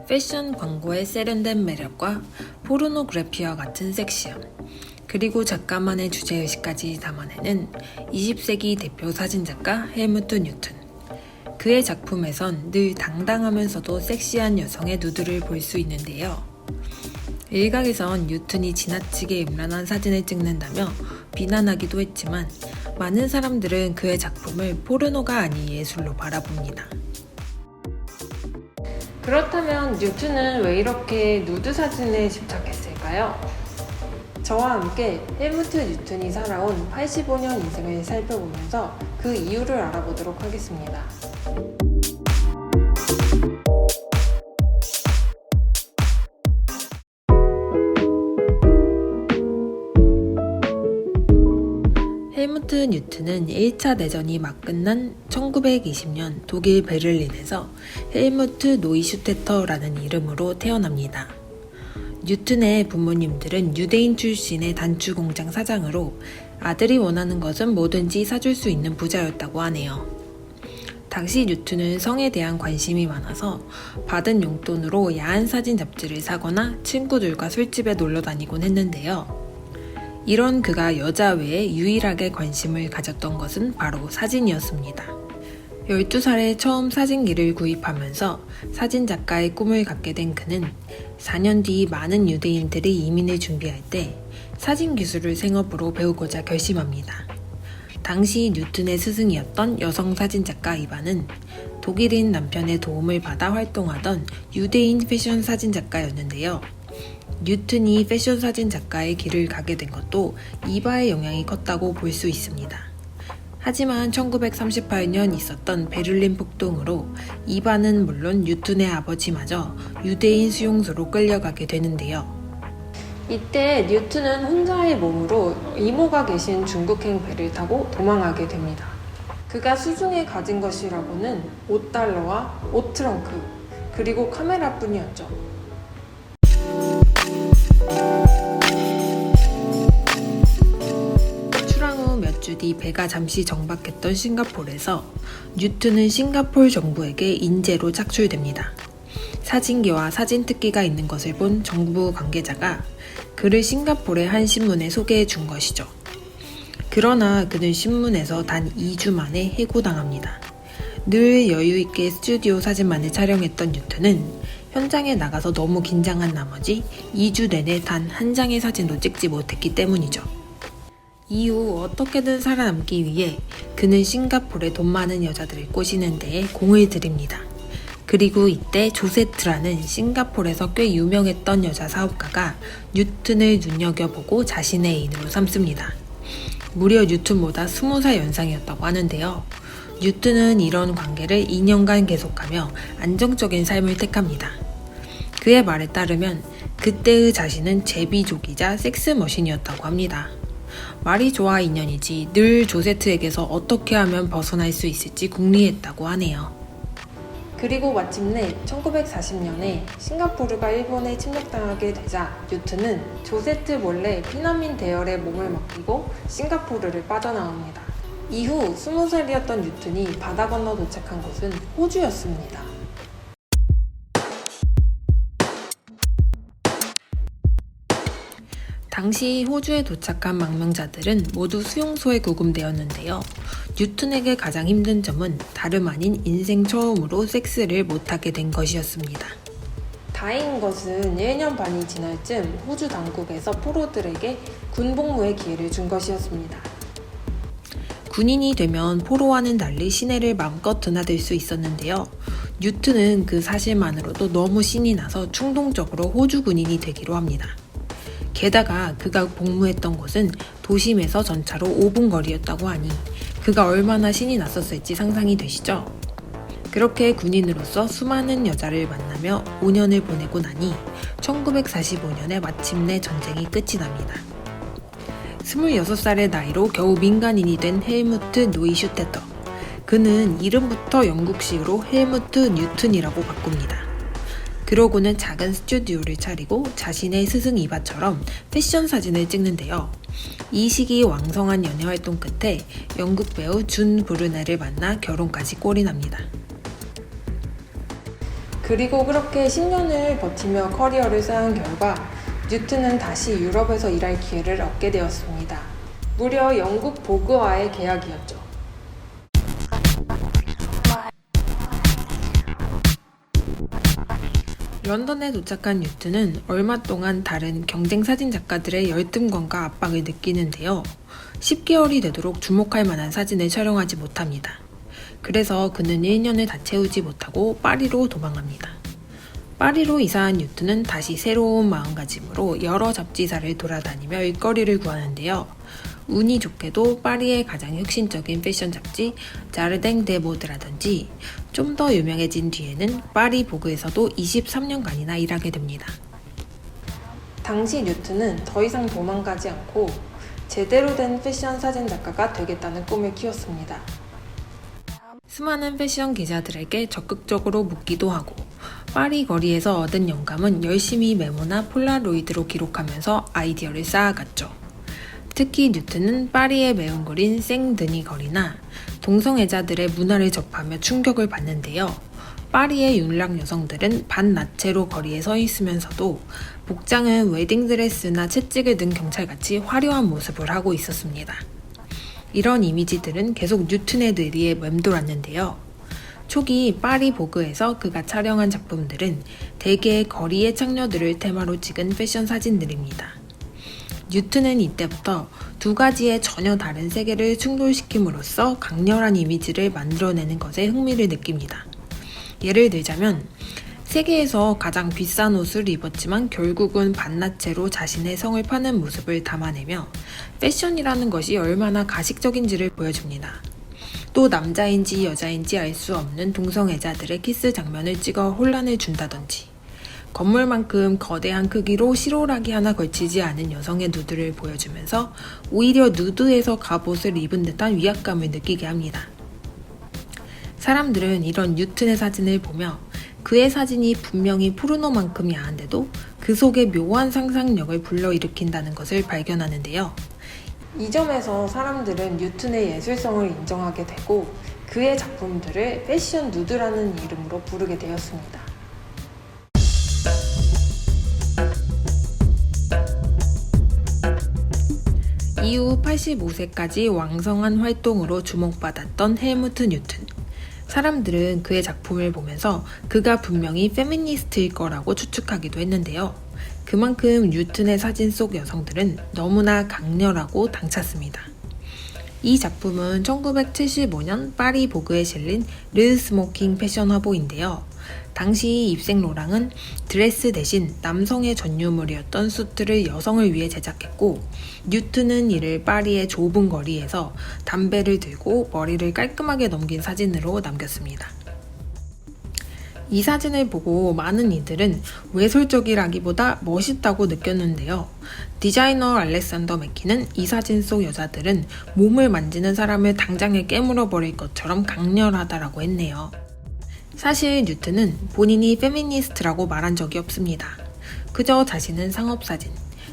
패션 광고의 세련된 매력과 포르노그래피와 같은 섹시함, 그리고 작가만의 주제의식까지 담아내는 20세기 대표 사진작가 헬무트 뉴튼. 그의 작품에선 늘 당당하면서도 섹시한 여성의 누드를 볼 수 있는데요. 일각에선 뉴튼이 지나치게 음란한 사진을 찍는다며 비난하기도 했지만 많은 사람들은 그의 작품을 포르노가 아닌 예술로 바라봅니다. 그렇다면 뉴튼은 왜 이렇게 누드 사진에 집착했을까요? 저와 함께 헬무트 뉴튼이 살아온 85년 인생을 살펴보면서 그 이유를 알아보도록 하겠습니다. 헬무트 뉴튼은 1차 대전이 막 끝난 1920년 독일 베를린에서 헬무트 노이슈테터라는 이름으로 태어납니다. 뉴튼의 부모님들은 유대인 출신의 단추 공장 사장으로 아들이 원하는 것은 뭐든지 사줄 수 있는 부자였다고 하네요. 당시 뉴튼은 성에 대한 관심이 많아서 받은 용돈으로 야한 사진 잡지를 사거나 친구들과 술집에 놀러 다니곤 했는데요. 이런 그가 여자 외에 유일하게 관심을 가졌던 것은 바로 사진이었습니다. 12살에 처음 사진기를 구입하면서 사진작가의 꿈을 갖게 된 그는 4년 뒤 많은 유대인들이 이민을 준비할 때 사진기술을 생업으로 배우고자 결심합니다. 당시 뉴튼의 스승이었던 여성 사진작가 이반은 독일인 남편의 도움을 받아 활동하던 유대인 패션 사진작가였는데요. 뉴튼이 패션 사진 작가의 길을 가게 된 것도 이바의 영향이 컸다고 볼 수 있습니다. 하지만 1938년 있었던 베를린 폭동으로 이바는 물론 뉴튼의 아버지마저 유대인 수용소로 끌려가게 되는데요. 이때 뉴튼은 혼자의 몸으로 이모가 계신 중국행 배를 타고 도망하게 됩니다. 그가 수중에 가진 것이라고는 $5와 옷 트렁크, 그리고 카메라뿐이었죠. 출항 후 몇 주 뒤 배가 잠시 정박했던 싱가포르에서 뉴튼은 싱가포르 정부에게 인재로 착출됩니다. 사진기와 사진특기가 있는 것을 본 정부 관계자가 그를 싱가포르의 한 신문에 소개해 준 것이죠. 그러나 그는 신문에서 단 2주 만에 해고당합니다. 늘 여유있게 스튜디오 사진만을 촬영했던 뉴튼은 현장에 나가서 너무 긴장한 나머지 2주 내내 단 한 장의 사진도 찍지 못했기 때문이죠. 이후 어떻게든 살아남기 위해 그는 싱가포르의 돈 많은 여자들을 꼬시는 데에 공을 들입니다. 그리고 이때 조세트라는 싱가포르에서 꽤 유명했던 여자 사업가가 뉴튼을 눈여겨보고 자신의 애인으로 삼습니다. 무려 뉴튼보다 20살 연상이었다고 하는데요. 뉴튼은 이런 관계를 2년간 계속하며 안정적인 삶을 택합니다. 그의 말에 따르면 그때의 자신은 제비족이자 섹스머신이었다고 합니다. 말이 좋아 인연이지 늘 조세트에게서 어떻게 하면 벗어날 수 있을지 궁리했다고 하네요. 그리고 마침내 1940년에 싱가포르가 일본에 침략당하게 되자 뉴튼은 조세트 몰래 피난민 대열에 몸을 맡기고 싱가포르를 빠져나옵니다. 이후 20살이었던 뉴튼이 바다 건너 도착한 곳은 호주였습니다. 당시 호주에 도착한 망명자들은 모두 수용소에 구금되었는데요. 뉴튼에게 가장 힘든 점은 다름 아닌 인생 처음으로 섹스를 못하게 된 것이었습니다. 다행인 것은 1년 반이 지날 즈음 호주 당국에서 포로들에게 군복무의 기회를 준 것이었습니다. 군인이 되면 포로와는 달리 시내를 마음껏 드나들 수 있었는데요. 뉴튼은 그 사실만으로도 너무 신이 나서 충동적으로 호주 군인이 되기로 합니다. 게다가 그가 복무했던 곳은 도심에서 전차로 5분 거리였다고 하니 그가 얼마나 신이 났었을지 상상이 되시죠? 그렇게 군인으로서 수많은 여자를 만나며 5년을 보내고 나니 1945년에 마침내 전쟁이 끝이 납니다. 26살의 나이로 겨우 민간인이 된 헬무트 노이슈테터. 그는 이름부터 영국식으로 헬무트 뉴튼이라고 바꿉니다. 그러고는 작은 스튜디오를 차리고 자신의 스승 이바처럼 패션 사진을 찍는데요. 이 시기 왕성한 연애 활동 끝에 영국 배우 준 브루네를 만나 결혼까지 꼴이 납니다. 그리고 그렇게 10년을 버티며 커리어를 쌓은 결과 뉴튼은 다시 유럽에서 일할 기회를 얻게 되었습니다. 무려 영국 보그와의 계약이었죠. 런던에 도착한 뉴튼은 얼마 동안 다른 경쟁 사진 작가들의 열등감과 압박을 느끼는데요. 10개월이 되도록 주목할 만한 사진을 촬영하지 못합니다. 그래서 그는 1년을 다 채우지 못하고 파리로 도망갑니다. 파리로 이사한 뉴튼은 다시 새로운 마음가짐으로 여러 잡지사를 돌아다니며 일거리를 구하는데요. 운이 좋게도 파리의 가장 혁신적인 패션 잡지 자르댕 데 모드라든지 좀 더 유명해진 뒤에는 파리 보그에서도 23년간이나 일하게 됩니다. 당시 뉴튼은 더 이상 도망가지 않고 제대로 된 패션 사진 작가가 되겠다는 꿈을 키웠습니다. 수많은 패션 기자들에게 적극적으로 묻기도 하고 파리 거리에서 얻은 영감은 열심히 메모나 폴라로이드로 기록하면서 아이디어를 쌓아갔죠. 특히 뉴튼은 파리의 매운 거리인 생드니 거리나 동성애자들의 문화를 접하며 충격을 받는데요. 파리의 윤락 여성들은 반나체로 거리에 서 있으면서도 복장은 웨딩드레스나 채찍을 든 경찰같이 화려한 모습을 하고 있었습니다. 이런 이미지들은 계속 뉴튼의 뇌리에 맴돌았는데요. 초기 파리 보그에서 그가 촬영한 작품들은 대개 거리의 창녀들을 테마로 찍은 패션 사진들입니다. 뉴튼은 이때부터 두 가지의 전혀 다른 세계를 충돌시킴으로써 강렬한 이미지를 만들어내는 것에 흥미를 느낍니다. 예를 들자면 세계에서 가장 비싼 옷을 입었지만 결국은 반나체로 자신의 성을 파는 모습을 담아내며 패션이라는 것이 얼마나 가식적인지를 보여줍니다. 또 남자인지 여자인지 알 수 없는 동성애자들의 키스 장면을 찍어 혼란을 준다든지 건물만큼 거대한 크기로 실오라기 하나 걸치지 않은 여성의 누드를 보여주면서 오히려 누드에서 갑옷을 입은 듯한 위압감을 느끼게 합니다. 사람들은 이런 뉴튼의 사진을 보며 그의 사진이 분명히 포르노만큼 야한데도 그 속에 묘한 상상력을 불러일으킨다는 것을 발견하는데요. 이 점에서 사람들은 뉴튼의 예술성을 인정하게 되고 그의 작품들을 패션 누드라는 이름으로 부르게 되었습니다. 이후 85세까지 왕성한 활동으로 주목받았던 헬무트 뉴튼. 사람들은 그의 작품을 보면서 그가 분명히 페미니스트일 거라고 추측하기도 했는데요. 그만큼 뉴튼의 사진 속 여성들은 너무나 강렬하고 당찼습니다. 이 작품은 1975년 파리 보그에 실린 르 스모킹 패션 화보인데요. 당시 입생 로랑은 드레스 대신 남성의 전유물이었던 수트를 여성을 위해 제작했고 뉴튼은 이를 파리의 좁은 거리에서 담배를 들고 머리를 깔끔하게 넘긴 사진으로 남겼습니다. 이 사진을 보고 많은 이들은 외설적이라기보다 멋있다고 느꼈는데요. 디자이너 알렉산더 맥키는 이 사진 속 여자들은 몸을 만지는 사람을 당장에 깨물어 버릴 것처럼 강렬하다라고 했네요. 사실 뉴튼은 본인이 페미니스트라고 말한 적이 없습니다. 그저 자신은 상업사진,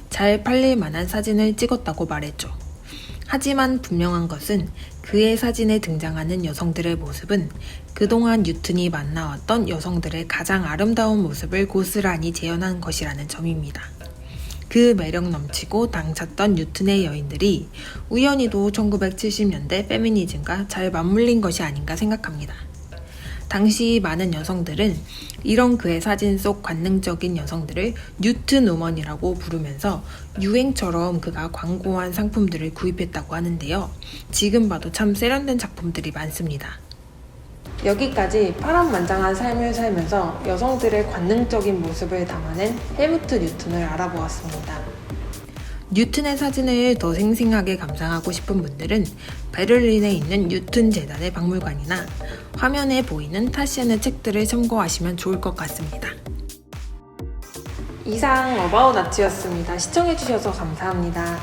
잘 팔릴 만한 사진을 찍었다고 말했죠. 하지만 분명한 것은 그의 사진에 등장하는 여성들의 모습은 그동안 뉴튼이 만나왔던 여성들의 가장 아름다운 모습을 고스란히 재현한 것이라는 점입니다. 그 매력 넘치고 당찼던 뉴튼의 여인들이 우연히도 1970년대 페미니즘과 잘 맞물린 것이 아닌가 생각합니다. 당시 많은 여성들은 이런 그의 사진 속 관능적인 여성들을 뉴튼 우먼이라고 부르면서 유행처럼 그가 광고한 상품들을 구입했다고 하는데요. 지금 봐도 참 세련된 작품들이 많습니다. 여기까지 파란만장한 삶을 살면서 여성들의 관능적인 모습을 담아낸 헬무트 뉴튼을 알아보았습니다. 뉴튼의 사진을 더 생생하게 감상하고 싶은 분들은 베를린에 있는 뉴튼 재단의 박물관이나 화면에 보이는 타시엔의 책들을 참고하시면 좋을 것 같습니다. 이상 어바웃 아치였습니다. 시청해주셔서 감사합니다.